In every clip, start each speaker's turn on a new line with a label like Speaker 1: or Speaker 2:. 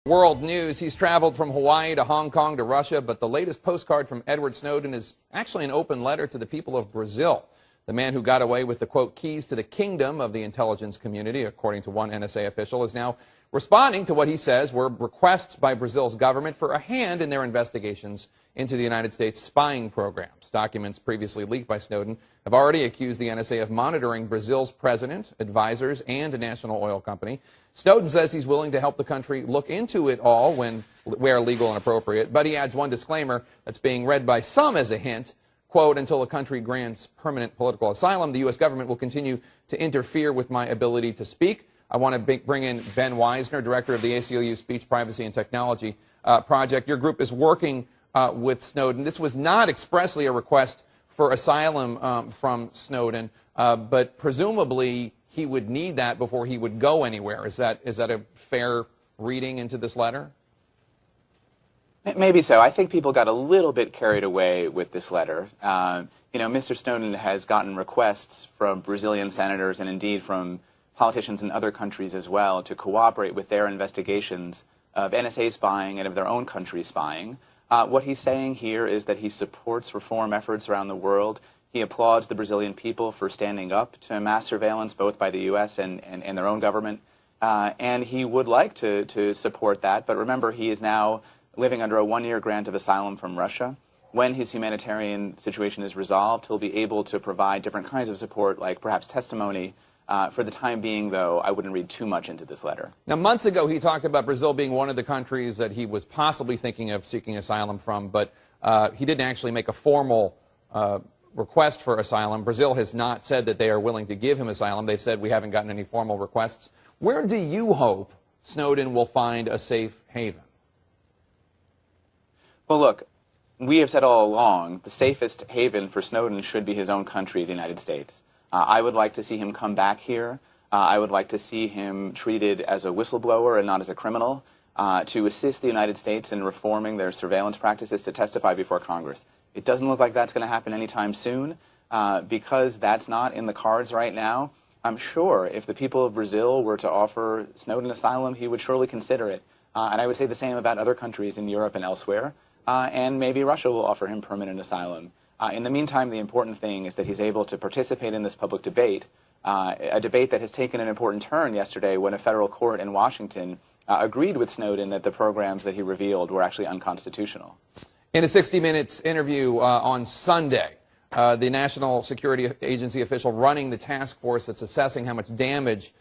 Speaker 1: World news. He's traveled from Hawaii to Hong Kong to Russia, but the latest postcard from Edward Snowden is actually an open letter to the people of Brazil. The man who got away with the, quote, keys to the kingdom of the intelligence community, according to one NSA official, is now responding to what he says were requests by Brazil's government for a hand in their investigations into the United States spying programs. Documents previously leaked by Snowden have already accused the NSA of monitoring Brazil's president, advisors, and a national oil company. Snowden says he's willing to help the country look into it all where legal and appropriate, but he adds one disclaimer that's being read by some as a hint. Quote, until a country grants permanent political asylum, the U.S. government will continue to interfere with my ability to speak. I want to bring in Ben Wizner, director of the ACLU Speech, Privacy, and Technology Project. Your group is working with Snowden. This was not expressly a request for asylum from Snowden, but presumably he would need that before he would go anywhere. Is that a fair reading into this letter?
Speaker 2: Maybe so. I think people got a little bit carried away with this letter. Mr. Snowden has gotten requests from Brazilian senators and indeed from politicians in other countries as well to cooperate with their investigations of NSA spying and of their own country spying. What he's saying here is that he supports reform efforts around the world. He applauds the Brazilian people for standing up to mass surveillance, both by the U.S. and their own government. And he would like to support that. But remember, he is now living under a one-year grant of asylum from Russia. When his humanitarian situation is resolved, he'll be able to provide different kinds of support, like perhaps testimony. For the time being, though, I wouldn't read too much into this letter.
Speaker 1: Now, months ago, he talked about Brazil being one of the countries that he was possibly thinking of seeking asylum from, but he didn't actually make a formal request for asylum. Brazil has not said that they are willing to give him asylum. They've said we haven't gotten any formal requests. Where do you hope Snowden will find a safe haven?
Speaker 2: Well, look, we have said all along the safest haven for Snowden should be his own country, the United States. I would like to see him come back here. I would like to see him treated as a whistleblower and not as a criminal, to assist the United States in reforming their surveillance practices to testify before Congress. It doesn't look like that's going to happen anytime soon. Because that's not in the cards right now, I'm sure if the people of Brazil were to offer Snowden asylum, he would surely consider it. And I would say the same about other countries in Europe and elsewhere. And maybe Russia will offer him permanent asylum. In the meantime, the important thing is that he's able to participate in this public debate, a debate that has taken an important turn yesterday when a federal court in Washington agreed with Snowden that the programs that he revealed were actually unconstitutional.
Speaker 1: In a 60 Minutes interview on Sunday, the National Security Agency official running the task force that's assessing how much damage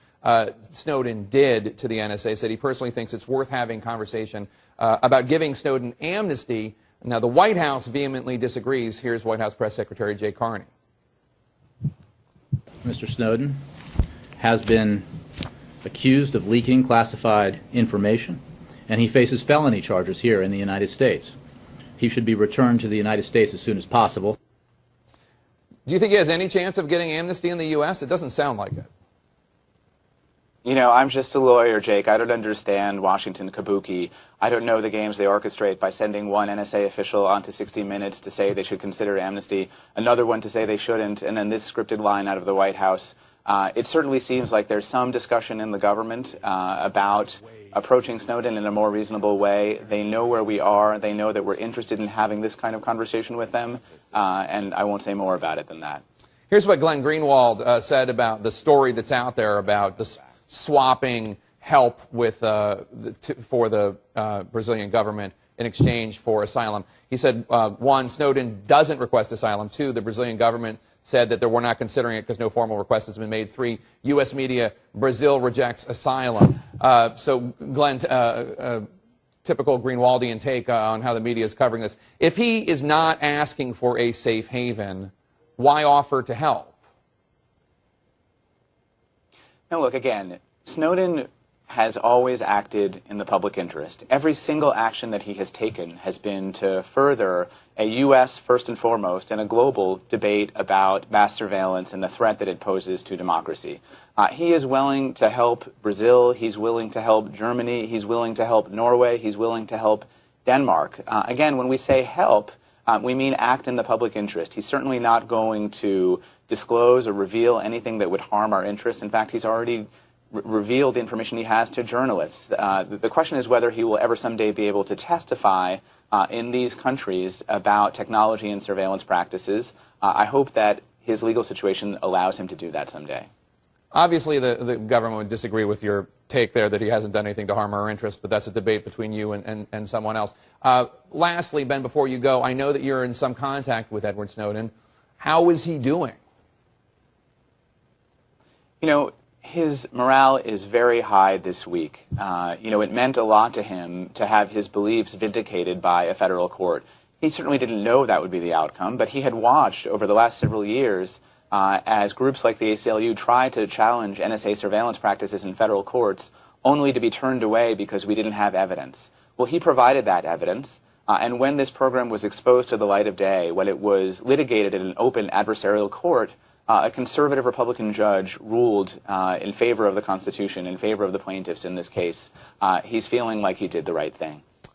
Speaker 1: Snowden did to the NSA said he personally thinks it's worth having conversation about giving Snowden amnesty. Now, the White House vehemently disagrees. Here's White House Press Secretary Jay Carney.
Speaker 3: Mr. Snowden has been accused of leaking classified information, and he faces felony charges here in the United States. He should be returned to the United States as soon as possible.
Speaker 1: Do you think he has any chance of getting amnesty in the U.S.? It doesn't sound like it.
Speaker 2: You know, I'm just a lawyer, Jake. I don't understand Washington kabuki. I don't know the games they orchestrate by sending one NSA official onto 60 Minutes to say they should consider amnesty, another one to say they shouldn't, and then this scripted line out of the White House. It certainly seems like there's some discussion in the government about approaching Snowden in a more reasonable way. They know where we are. They know that we're interested in having this kind of conversation with them, and I won't say more about it than that.
Speaker 1: Here's what Glenn Greenwald said about the story that's out there about this swapping help with for the Brazilian government in exchange for asylum. He said, one, Snowden doesn't request asylum. Two, the Brazilian government said that they were not considering it because no formal request has been made. Three, U.S. media, Brazil rejects asylum. So, Glenn, typical Greenwaldian take on how the media is covering this. If he is not asking for a safe haven, why offer to help?
Speaker 2: Now, look, again, Snowden has always acted in the public interest. Every single action that he has taken has been to further a U.S., first and foremost, and a global debate about mass surveillance and the threat that it poses to democracy. He is willing to help Brazil. He's willing to help Germany. He's willing to help Norway. He's willing to help Denmark. Again, when we say help, we mean act in the public interest. He's certainly not going to disclose or reveal anything that would harm our interests. In fact, he's already reveal the information he has to journalists. The question is whether he will ever someday be able to testify in these countries about technology and surveillance practices. I hope that his legal situation allows him to do that someday.
Speaker 1: Obviously, the government would disagree with your take there that he hasn't done anything to harm our interests, but that's a debate between you and someone else. Lastly, Ben, before you go, I know that you're in some contact with Edward Snowden. How is he doing?
Speaker 2: You know, his morale is very high this week. You know, it meant a lot to him to have his beliefs vindicated by a federal court. He certainly didn't know that would be the outcome, but he had watched over the last several years as groups like the ACLU try to challenge NSA surveillance practices in federal courts, only to be turned away because we didn't have evidence. Well, he provided that evidence, and when this program was exposed to the light of day, when it was litigated in an open adversarial court, a conservative Republican judge ruled in favor of the Constitution, in favor of the plaintiffs in this case. He's feeling like he did the right thing.